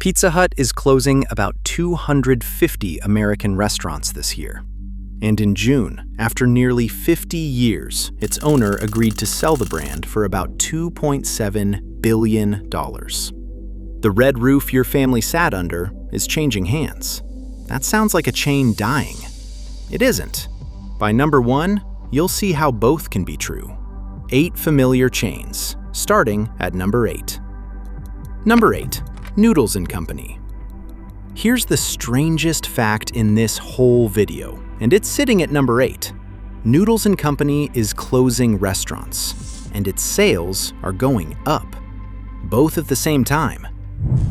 Pizza Hut is closing about 250 American restaurants this year. And in June, after nearly 50 years, its owner agreed to sell the brand for about $2.7 billion. The red roof your family sat under is changing hands. That sounds like a chain dying. It isn't. By number 1, you'll see how both can be true. 8 familiar chains, starting at number 8. Number 8, Noodles Company. Here's the strangest fact in this whole video, and it's sitting at number 8. Noodles Company is closing restaurants, and its sales are going up, both at the same time.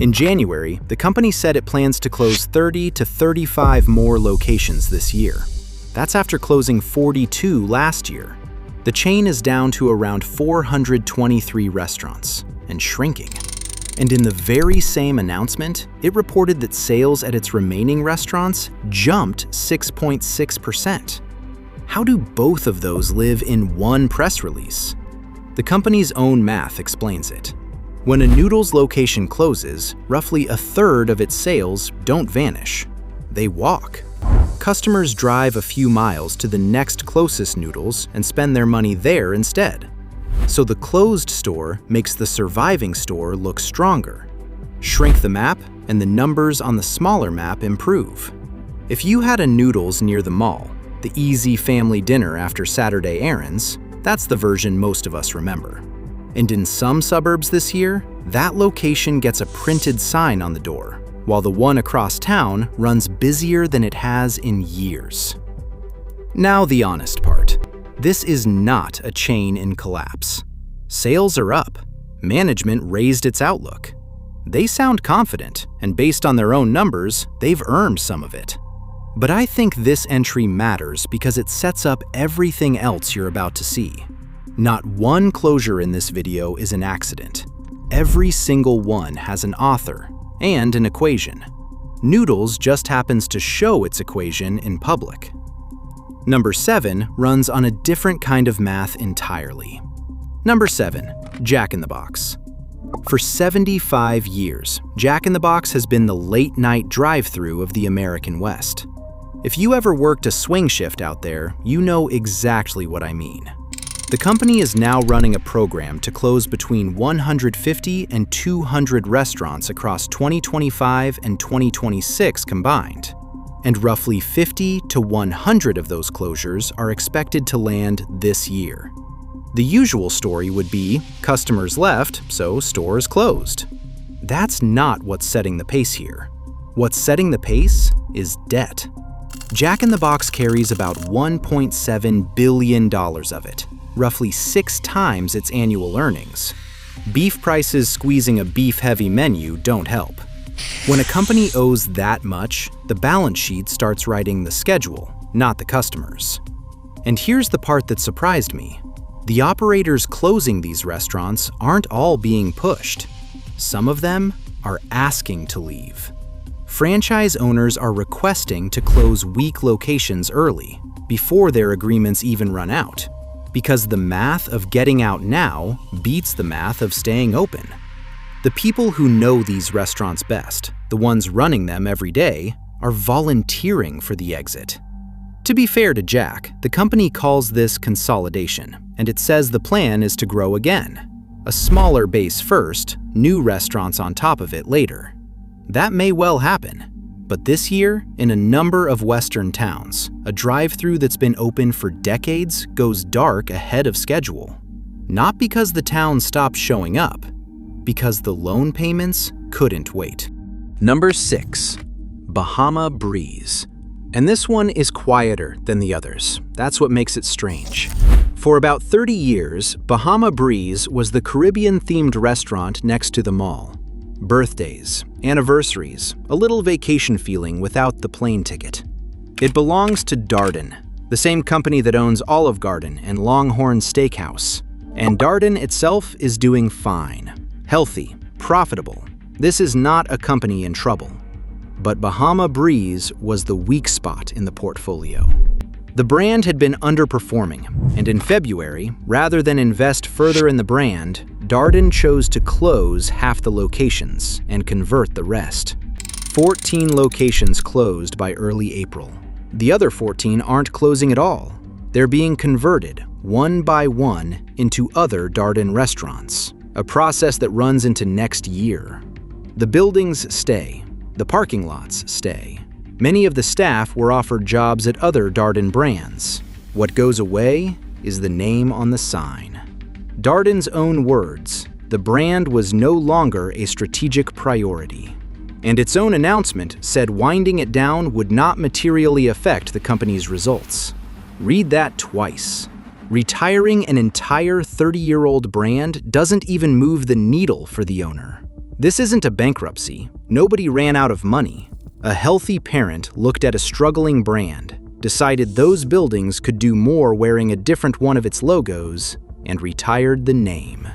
In January, the company said it plans to close 30 to 35 more locations this year. That's after closing 42 last year. The chain is down to around 423 restaurants and shrinking. And in the very same announcement, it reported that sales at its remaining restaurants jumped 6.6%. How do both of those live in one press release? The company's own math explains it. When a Noodles location closes, roughly a third of its sales don't vanish. They walk. Customers drive a few miles to the next closest Noodles and spend their money there instead. So the closed store makes the surviving store look stronger. Shrink the map, and the numbers on the smaller map improve. If you had a Noodles near the mall, the easy family dinner after Saturday errands, that's the version most of us remember. And in some suburbs this year, that location gets a printed sign on the door, while the one across town runs busier than it has in years. Now the honest part. This is not a chain in collapse. Sales are up. Management raised its outlook. They sound confident, and based on their own numbers, they've earned some of it. But I think this entry matters because it sets up everything else you're about to see. Not one closure in this video is an accident. Every single one has an author and an equation. Noodles just happens to show its equation in public. Number 7 runs on a different kind of math entirely. Number 7, Jack in the Box. For 75 years, Jack in the Box has been the late-night drive-thru of the American West. If you ever worked a swing shift out there, you know exactly what I mean. The company is now running a program to close between 150 and 200 restaurants across 2025 and 2026 combined. And roughly 50 to 100 of those closures are expected to land this year. The usual story would be customers left, so stores closed. That's not what's setting the pace here. What's setting the pace is debt. Jack in the Box carries about $1.7 billion of it, roughly 6 times its annual earnings. Beef prices squeezing a beef-heavy menu don't help. When a company owes that much, the balance sheet starts writing the schedule, not the customers. And here's the part that surprised me. The operators closing these restaurants aren't all being pushed. Some of them are asking to leave. Franchise owners are requesting to close weak locations early, before their agreements even run out, because the math of getting out now beats the math of staying open. The people who know these restaurants best, the ones running them every day, are volunteering for the exit. To be fair to Jack, the company calls this consolidation, and it says the plan is to grow again. A smaller base first, new restaurants on top of it later. That may well happen, but this year, in a number of Western towns, a drive-thru that's been open for decades goes dark ahead of schedule. Not because the town stopped showing up, because the loan payments couldn't wait. Number 6, Bahama Breeze. And this one is quieter than the others. That's what makes it strange. For about 30 years, Bahama Breeze was the Caribbean-themed restaurant next to the mall. Birthdays, anniversaries, a little vacation feeling without the plane ticket. It belongs to Darden, the same company that owns Olive Garden and Longhorn Steakhouse. And Darden itself is doing fine. Healthy, profitable. This is not a company in trouble. But Bahama Breeze was the weak spot in the portfolio. The brand had been underperforming, and in February, rather than invest further in the brand, Darden chose to close half the locations and convert the rest. 14 locations closed by early April. The other 14 aren't closing at all. They're being converted, one by one, into other Darden restaurants, a process that runs into next year. The buildings stay. The parking lots stay. Many of the staff were offered jobs at other Darden brands. What goes away is the name on the sign. Darden's own words, the brand was no longer a strategic priority. And its own announcement said winding it down would not materially affect the company's results. Read that twice. Retiring an entire 30-year-old brand doesn't even move the needle for the owner. This isn't a bankruptcy. Nobody ran out of money. A healthy parent looked at a struggling brand, decided those buildings could do more wearing a different one of its logos, and retired the name.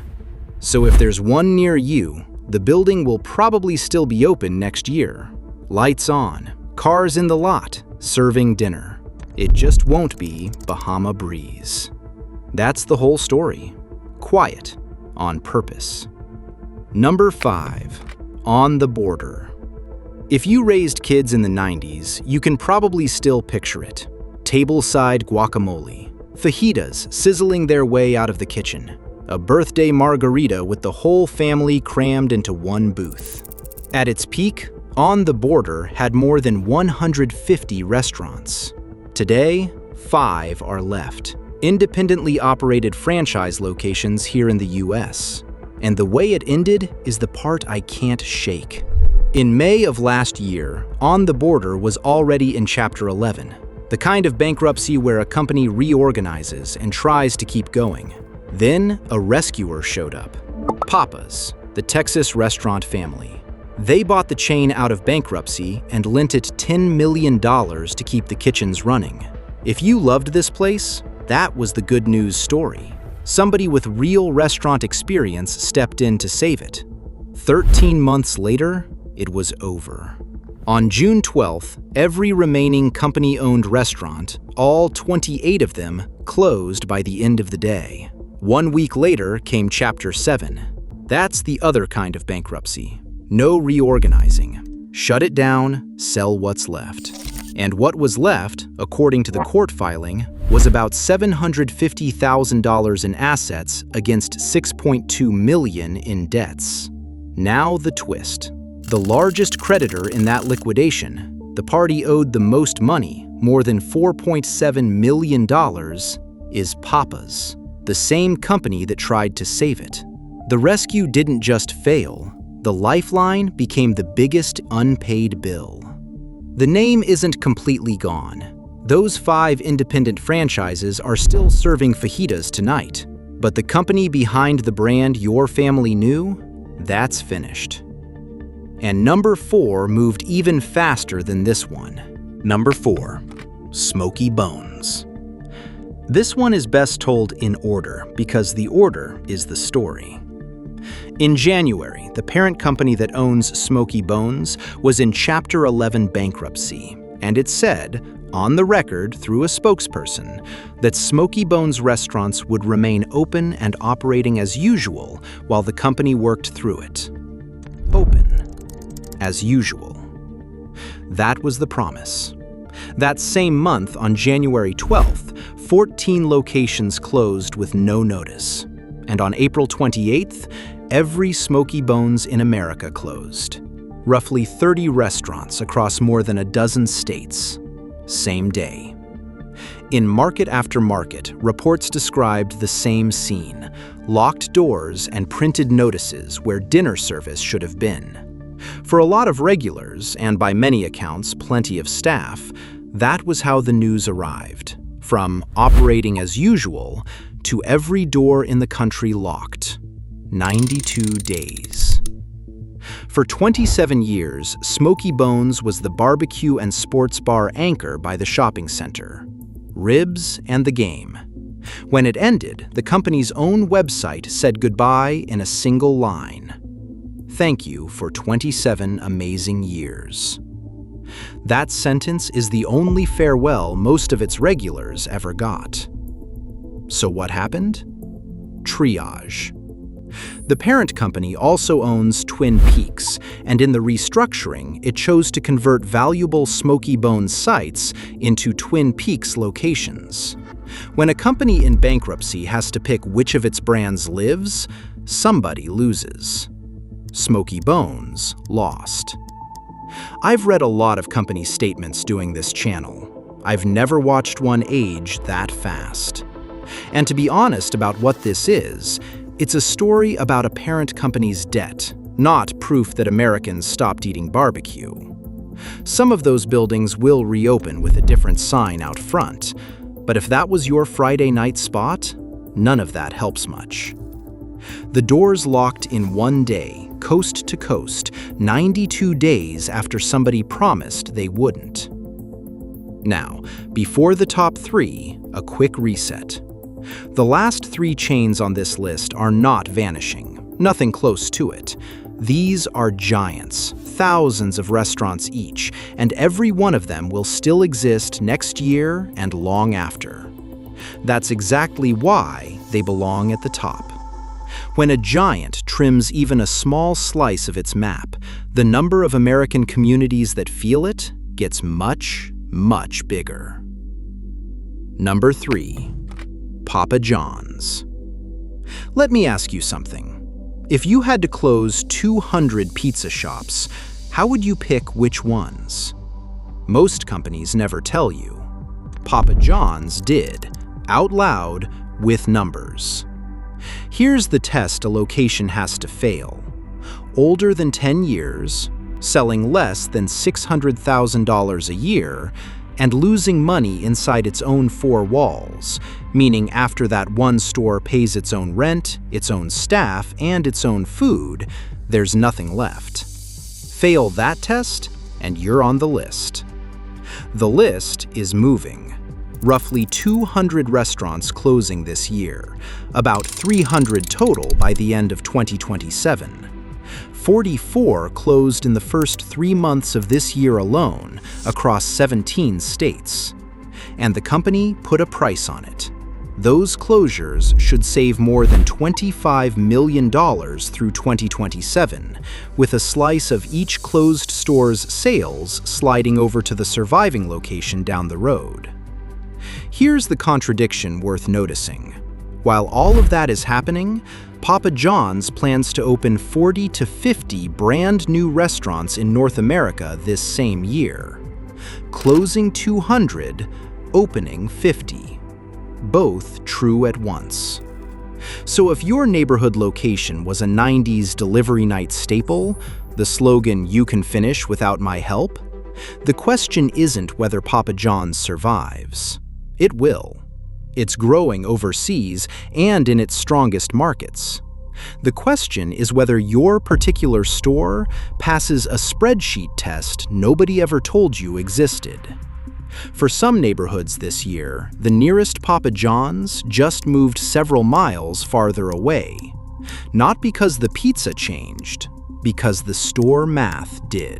So if there's one near you, the building will probably still be open next year. Lights on, cars in the lot, serving dinner. It just won't be Bahama Breeze. That's the whole story. Quiet, on purpose. Number 5, on the border. If you raised kids in the 90s, you can probably still picture it. Tableside guacamole, fajitas sizzling their way out of the kitchen, a birthday margarita with the whole family crammed into one booth. At its peak, On the Border had more than 150 restaurants. Today, 5 are left, independently operated franchise locations here in the US. And the way it ended is the part I can't shake. In May of last year, On the Border was already in Chapter 11, the kind of bankruptcy where a company reorganizes and tries to keep going. Then, a rescuer showed up. Papa's, the Texas restaurant family. They bought the chain out of bankruptcy and lent it $10 million to keep the kitchens running. If you loved this place, that was the good news story. Somebody with real restaurant experience stepped in to save it. 13 months later, it was over. On June 12th, every remaining company-owned restaurant, all 28 of them, closed by the end of the day. 1 week later came Chapter 7. That's the other kind of bankruptcy. No reorganizing. Shut it down, sell what's left. And what was left, according to the court filing, was about $750,000 in assets against $6.2 million in debts. Now the twist. The largest creditor in that liquidation, the party owed the most money, more than $4.7 million, is Papa's, the same company that tried to save it. The rescue didn't just fail. The lifeline became the biggest unpaid bill. The name isn't completely gone. Those 5 independent franchises are still serving fajitas tonight, but the company behind the brand your family knew, that's finished. And number 4 moved even faster than this one. Number 4, Smokey Bones. This one is best told in order because the order is the story. In January, the parent company that owns Smokey Bones was in Chapter 11 bankruptcy, and it said, on the record through a spokesperson, that Smokey Bones restaurants would remain open and operating as usual while the company worked through it. Open, as usual. That was the promise. That same month, on January 12th, 14 locations closed with no notice. And on April 28th, every Smokey Bones in America closed. Roughly 30 restaurants across more than a dozen states. Same day. In market after market, reports described the same scene: locked doors and printed notices where dinner service should have been. For a lot of regulars, and by many accounts plenty of staff, that was how the news arrived. From operating as usual to every door in the country locked. 92 days. For 27 years, Smokey Bones was the barbecue and sports bar anchor by the shopping center. Ribs and the game. When it ended, the company's own website said goodbye in a single line. Thank you for 27 amazing years. That sentence is the only farewell most of its regulars ever got. So what happened? Triage. The parent company also owns Twin Peaks, and in the restructuring, it chose to convert valuable Smokey Bones sites into Twin Peaks locations. When a company in bankruptcy has to pick which of its brands lives, somebody loses. Smokey Bones lost. I've read a lot of company statements doing this channel. I've never watched one age that fast. And to be honest about what this is, it's a story about a parent company's debt, not proof that Americans stopped eating barbecue. Some of those buildings will reopen with a different sign out front, but if that was your Friday night spot, none of that helps much. The doors locked in one day, coast to coast, 92 days after somebody promised they wouldn't. Now, before the top three, a quick reset. The last three chains on this list are not vanishing, nothing close to it. These are giants, thousands of restaurants each, and every one of them will still exist next year and long after. That's exactly why they belong at the top. When a giant trims even a small slice of its map, the number of American communities that feel it gets much, much bigger. Number 3. Papa John's. Let me ask you something. If you had to close 200 pizza shops, how would you pick which ones? Most companies never tell you. Papa John's did, out loud, with numbers. Here's the test a location has to fail. Older than 10 years, selling less than $600,000 a year, and losing money inside its own four walls, meaning after that one store pays its own rent, its own staff, and its own food, there's nothing left. Fail that test, and you're on the list. The list is moving. Roughly 200 restaurants closing this year, about 300 total by the end of 2027. 44 closed in the first 3 months of this year alone across 17 states. And the company put a price on it. Those closures should save more than $25 million through 2027, with a slice of each closed store's sales sliding over to the surviving location down the road. Here's the contradiction worth noticing. While all of that is happening, Papa John's plans to open 40 to 50 brand new restaurants in North America this same year. Closing 200, opening 50. Both true at once. So if your neighborhood location was a 90s delivery night staple, the slogan, "You can finish without my help," the question isn't whether Papa John's survives. It will. It's growing overseas and in its strongest markets. The question is whether your particular store passes a spreadsheet test nobody ever told you existed. For some neighborhoods this year, the nearest Papa John's just moved several miles farther away. Not because the pizza changed, because the store math did.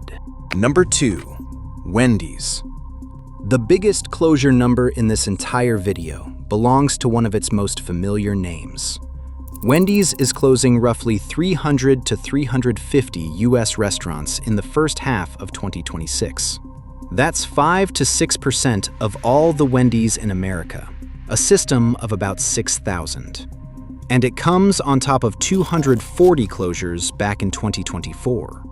Number 2. Wendy's. The biggest closure number in this entire video belongs to one of its most familiar names. Wendy's is closing roughly 300 to 350 U.S. restaurants in the first half of 2026. That's 5 to 6% of all the Wendy's in America, a system of about 6,000. And it comes on top of 240 closures back in 2024.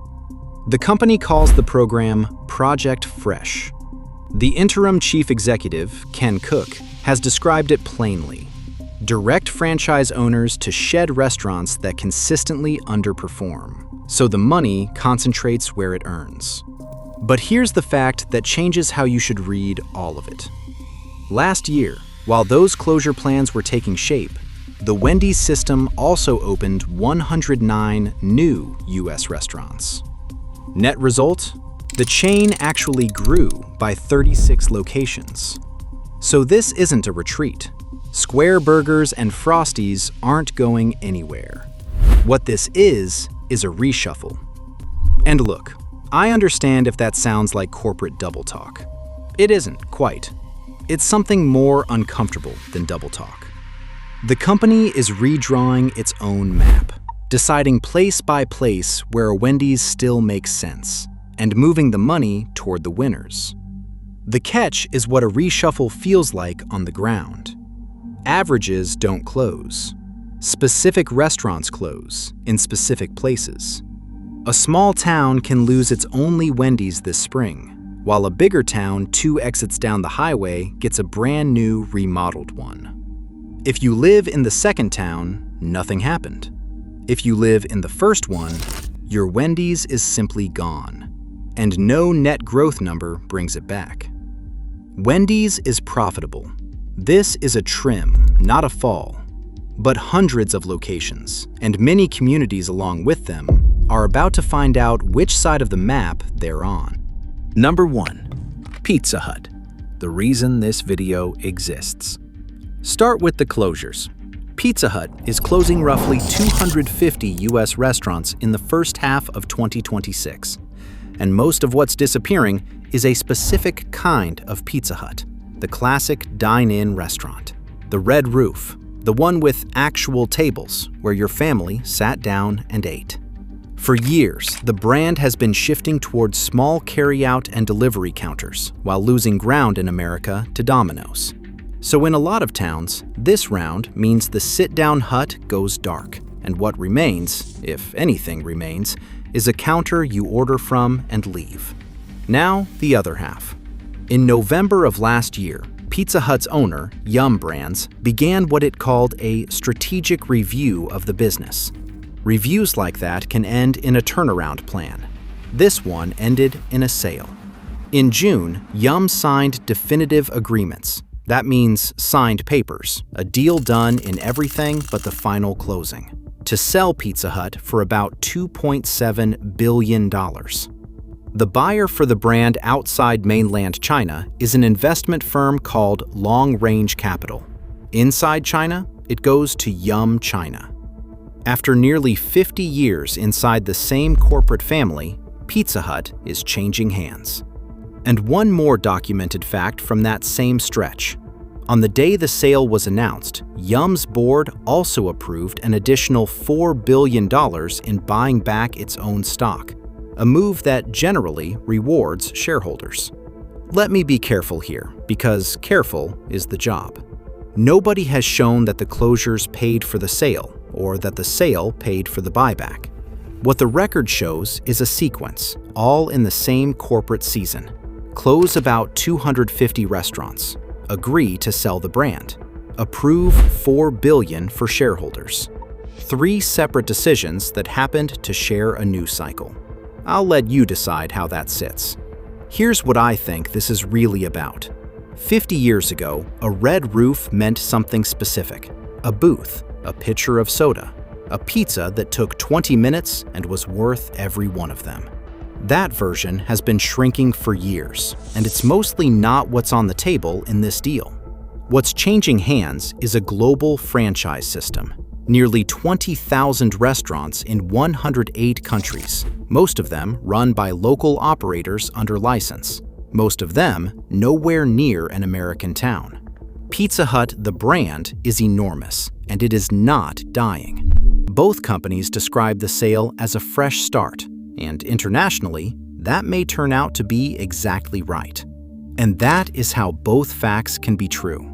The company calls the program Project Fresh. The interim chief executive, Ken Cook, has described it plainly. Direct franchise owners to shed restaurants that consistently underperform, so the money concentrates where it earns. But here's the fact that changes how you should read all of it. Last year, while those closure plans were taking shape, the Wendy's system also opened 109 new U.S. restaurants. Net result? The chain actually grew by 36 locations. So this isn't a retreat. Square Burgers and Frosties aren't going anywhere. What this is a reshuffle. And look, I understand if that sounds like corporate double talk. It isn't, quite. It's something more uncomfortable than double talk. The company is redrawing its own map. deciding place by place where a Wendy's still makes sense, and moving the money toward the winners. The catch is what a reshuffle feels like on the ground. Averages don't close. Specific restaurants close in specific places. A small town can lose its only Wendy's this spring, while a bigger town 2 exits down the highway gets a brand new remodeled one. If you live in the second town, nothing happened. If you live in the first one, your Wendy's is simply gone, and no net growth number brings it back. Wendy's is profitable. This is a trim, not a fall. But hundreds of locations, and many communities along with them, are about to find out which side of the map they're on. Number 1. Pizza Hut. The reason this video exists. Start with the closures. Pizza Hut is closing roughly 250 US restaurants in the first half of 2026. And most of what's disappearing is a specific kind of Pizza Hut, the classic dine-in restaurant. The red roof, the one with actual tables where your family sat down and ate. For years, the brand has been shifting towards small carry-out and delivery counters while losing ground in America to Domino's. So in a lot of towns, this round means the sit-down hut goes dark, and what remains, if anything remains, is a counter you order from and leave. Now, the other half. In November of last year, Pizza Hut's owner, Yum Brands, began what it called a strategic review of the business. Reviews like that can end in a turnaround plan. This one ended in a sale. In June, Yum signed definitive agreements. That means signed papers, a deal done in everything but the final closing, to sell Pizza Hut for about $2.7 billion. The buyer for the brand outside mainland China is an investment firm called Long Range Capital. Inside China, it goes to Yum China. After nearly 50 years inside the same corporate family, Pizza Hut is changing hands. And one more documented fact from that same stretch. On the day the sale was announced, Yum's board also approved an additional $4 billion in buying back its own stock, a move that generally rewards shareholders. Let me be careful here, because careful is the job. Nobody has shown that the closures paid for the sale, or that the sale paid for the buyback. What the record shows is a sequence, all in the same corporate season. Close about 250 restaurants. Agree to sell the brand. Approve $4 billion for shareholders. 3 separate decisions that happened to share a news cycle. I'll let you decide how that sits. Here's what I think this is really about. 50 years ago, a red roof meant something specific. A booth, a pitcher of soda, a pizza that took 20 minutes and was worth every one of them. That version has been shrinking for years, and it's mostly not what's on the table in this deal. What's changing hands is a global franchise system. Nearly 20,000 restaurants in 108 countries, most of them run by local operators under license, most of them nowhere near an American town. Pizza Hut, the brand, is enormous, and it is not dying. Both companies describe the sale as a fresh start, and internationally, that may turn out to be exactly right. And that is how both facts can be true.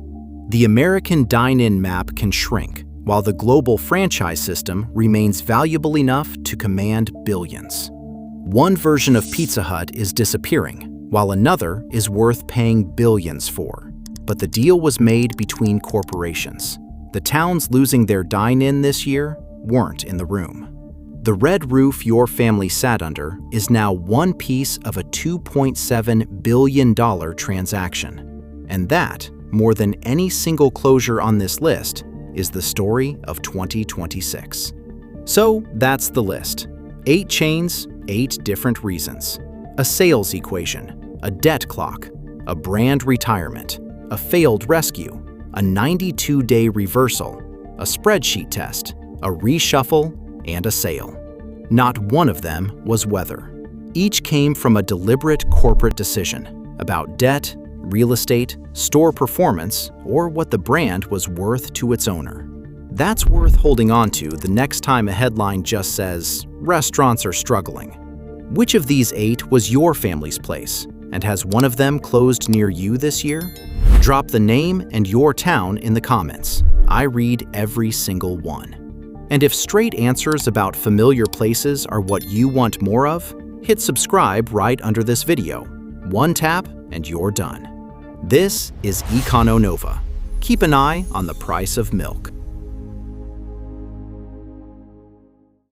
The American dine-in map can shrink, while the global franchise system remains valuable enough to command billions. One version of Pizza Hut is disappearing, while another is worth paying billions for. But the deal was made between corporations. The towns losing their dine-in this year weren't in the room. The red roof your family sat under is now one piece of a $2.7 billion transaction. And that, more than any single closure on this list, is the story of 2026. So that's the list. 8 chains, 8 different reasons. A sales equation, a debt clock, a brand retirement, a failed rescue, a 92-day reversal, a spreadsheet test, a reshuffle, and a sale. Not one of them was weather. Each came from a deliberate corporate decision about debt, real estate, store performance, or what the brand was worth to its owner. That's worth holding on to the next time a headline just says, "Restaurants are struggling." Which of these 8 was your family's place? And has one of them closed near you this year? Drop the name and your town in the comments. I read every single one. And if straight answers about familiar places are what you want more of, hit subscribe right under this video. One tap and you're done. This is EconoNova. Keep an eye on the price of milk.